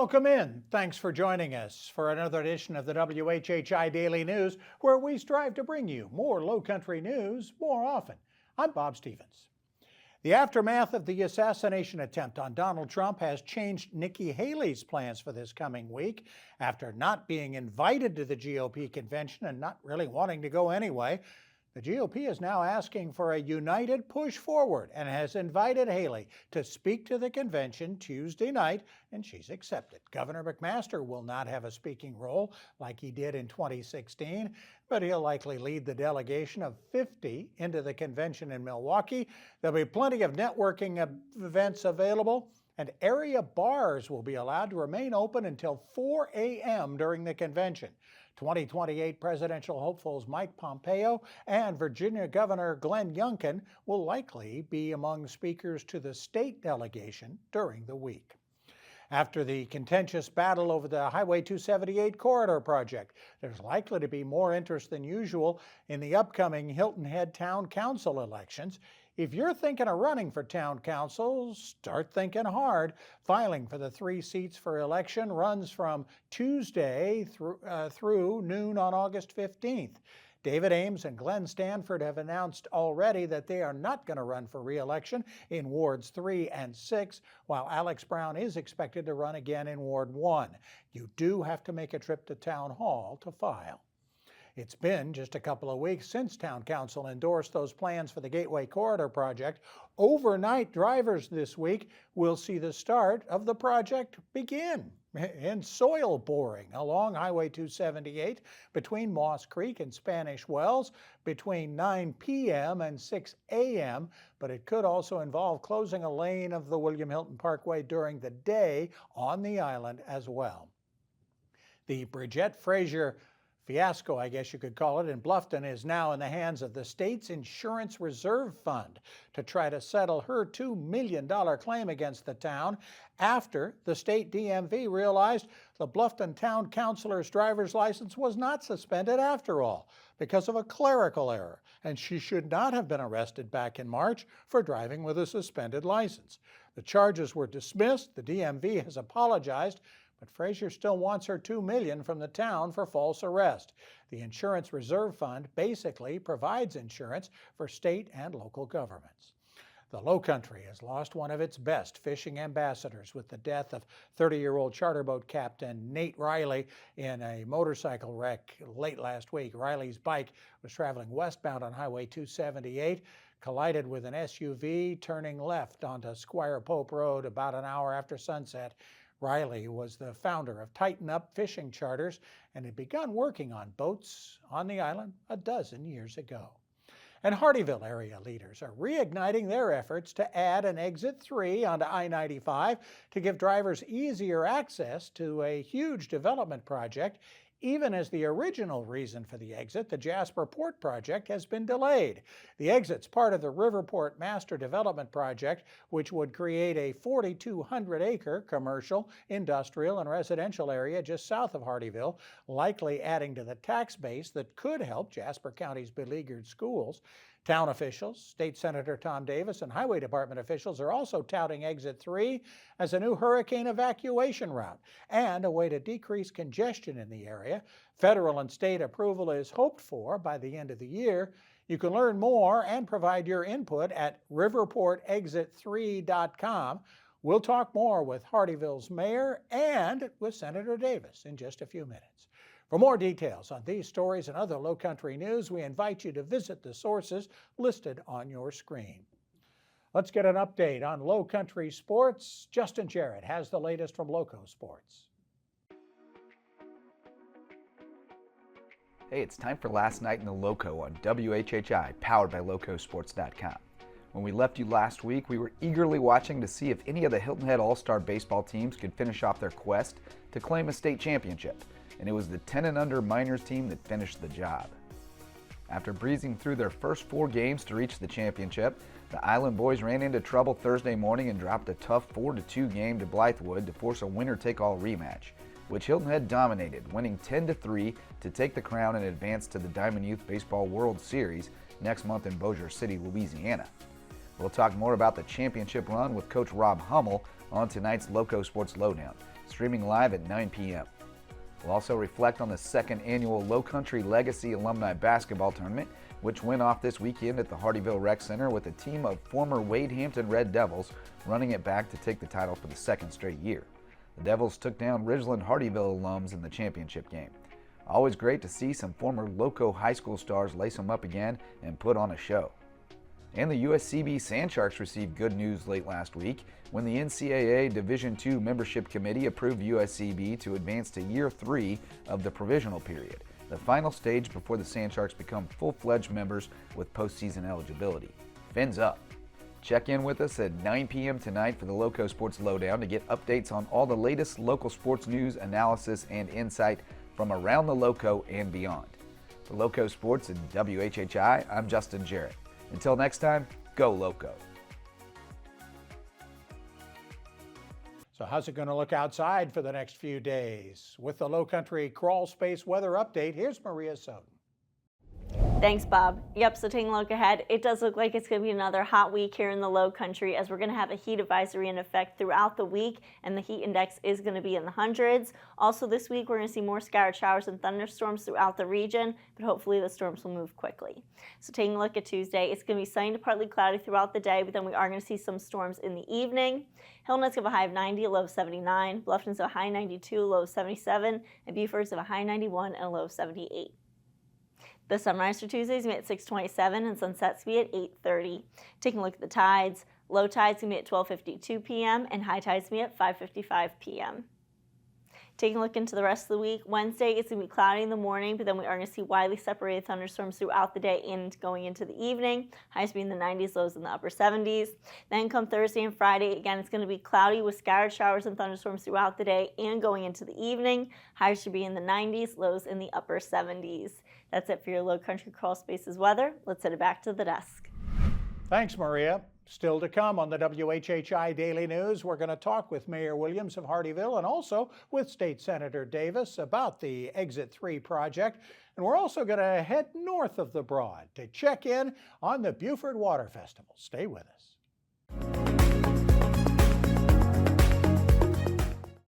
Welcome in. Thanks for joining us for another edition of the WHHI Daily News, where we strive to bring you more Lowcountry news more often. I'm Bob Stevens. The aftermath of the assassination attempt on Donald Trump has changed Nikki Haley's plans for this coming week. After not being invited to the GOP convention and not really wanting to go anyway, the GOP is now asking for a united push forward and has invited Haley to speak to the convention Tuesday night, and she's accepted. Governor McMaster will not have a speaking role like he did in 2016, but he'll likely lead the delegation of 50 into the convention in Milwaukee. There'll be plenty of networking events available, and area bars will be allowed to remain open until 4 a.m. during the convention. 2028 presidential hopefuls Mike Pompeo and Virginia Governor Glenn Youngkin will likely be among speakers to the state delegation during the week. After the contentious battle over the Highway 278 corridor project, there's likely to be more interest than usual in the upcoming Hilton Head Town Council elections. If you're thinking of running for town council, start thinking hard. Filing for the 3 seats for election runs from Tuesday through noon on August 15th. David Ames and Glenn Stanford have announced already that they are not going to run for re-election in Wards 3 and 6, while Alex Brown is expected to run again in Ward 1. You do have to make a trip to Town Hall to file. It's been just a couple of weeks since Town Council endorsed those plans for the Gateway Corridor project. Overnight drivers this week will see the start of the project begin in soil boring along Highway 278 between Moss Creek and Spanish Wells between 9 p.m. and 6 a.m., but it could also involve closing a lane of the William Hilton Parkway during the day on the island as well. The Bridgette Frazier fiasco, I guess you could call it, in Bluffton is now in the hands of the state's Insurance Reserve Fund to try to settle her $2 million claim against the town after the state DMV realized the Bluffton Town Councilor's driver's license was not suspended after all because of a clerical error, and she should not have been arrested back in March for driving with a suspended license. The charges were dismissed. The DMV has apologized, but Frazier still wants her $2 million from the town for false arrest. The Insurance Reserve Fund basically provides insurance for state and local governments. The Lowcountry has lost one of its best fishing ambassadors with the death of 30-year-old charter boat captain Nate Riley in a motorcycle wreck late last week. Riley's bike was traveling westbound on Highway 278, collided with an SUV turning left onto Squire Pope Road about an hour after sunset. Riley was the founder of Tighten Up Fishing Charters and had begun working on boats on the island a dozen years ago. And Hardeeville area leaders are reigniting their efforts to add an Exit 3 onto I-95 to give drivers easier access to a huge development project, even as the original reason for the exit, the Jasper Port project, has been delayed. The exit's part of the Riverport Master Development Project, which would create a 4,200-acre commercial, industrial, and residential area just south of Hardeeville, likely adding to the tax base that could help Jasper County's beleaguered schools. Town officials, State Senator Tom Davis, and Highway Department officials are also touting Exit 3 as a new hurricane evacuation route and a way to decrease congestion in the area. Federal and state approval is hoped for by the end of the year. You can learn more and provide your input at riverportexit3.com. We'll talk more with Hardeeville's mayor and with Senator Davis in just a few minutes. For more details on these stories and other Lowcountry news, we invite you to visit the sources listed on your screen. Let's get an update on Lowcountry sports. Justin Jarrett has the latest from LowcoSports. Hey, it's time for Last Night in the Loco on WHHI, powered by LowcoSports.com. When we left you last week, we were eagerly watching to see if any of the Hilton Head All-Star baseball teams could finish off their quest to claim a state championship. And it was the 10-and-under Miners team that finished the job. After breezing through their first 4 games to reach the championship, the Island boys ran into trouble Thursday morning and dropped a tough 4-2 game to Blythewood to force a winner-take-all rematch, which Hilton Head dominated, winning 10-3 to take the crown and advance to the Diamond Youth Baseball World Series next month in Bossier City, Louisiana. We'll talk more about the championship run with Coach Rob Hummel on tonight's LowcoSports Lowdown. streaming live at 9 p.m. We'll also reflect on the second annual Lowcountry Legacy Alumni Basketball Tournament, which went off this weekend at the Hardeeville Rec Center with a team of former Wade Hampton Red Devils running it back to take the title for the second straight year. The Devils took down Ridgeland Hardeeville alums in the championship game. Always great to see some former Loco high school stars lace them up again and put on a show. And the USCB Sandsharks received good news late last week when the NCAA Division II Membership Committee approved USCB to advance to Year 3 of the provisional period, the final stage before the Sandsharks become full-fledged members with postseason eligibility. Fins up! Check in with us at 9 p.m. tonight for the LowcoSports Lowdown to get updates on all the latest local sports news, analysis, and insight from around the Loco and beyond. For LowcoSports and WHHI, I'm Justin Jarrett. Until next time, go Loco. So how's it going to look outside for the next few days? With the Lowcountry Crawl Space weather update, here's Maria Soden. Thanks, Bob. Yep, so taking a look ahead, it does look like it's going to be another hot week here in the Low Country as we're going to have a heat advisory in effect throughout the week, and the heat index is going to be in the hundreds. Also this week, we're going to see more scattered showers and thunderstorms throughout the region, but hopefully the storms will move quickly. So taking a look at Tuesday, it's going to be sunny to partly cloudy throughout the day, but then we are going to see some storms in the evening. Hilton Head's going to have a high of 90, a low of 79. Bluffton's a high 92, a low of 77. And Beaufort's have a high 91 and a low of 78. The sunrise for Tuesday is going to be at 6:27 and sunset's going to be at 8:30. Taking a look at the tides, low tide's going to be at 12:52 p.m. and high tide's going to be at 5:55 p.m. Taking a look into the rest of the week, Wednesday it's going to be cloudy in the morning, but then we are going to see widely separated thunderstorms throughout the day and going into the evening. Highs being in the 90s, lows in the upper 70s. Then come Thursday and Friday, again it's going to be cloudy with scattered showers and thunderstorms throughout the day and going into the evening. Highs should be in the 90s, lows in the upper 70s. That's it for your Low Country Crawl Spaces weather. Let's send it back to the desk. Thanks, Maria. Still to come on the WHHI Daily News, we're going to talk with Mayor Williams of Hardeeville and also with State Senator Davis about the Exit 3 project. And we're also going to head north of the Broad to check in on the Beaufort Water Festival. Stay with us.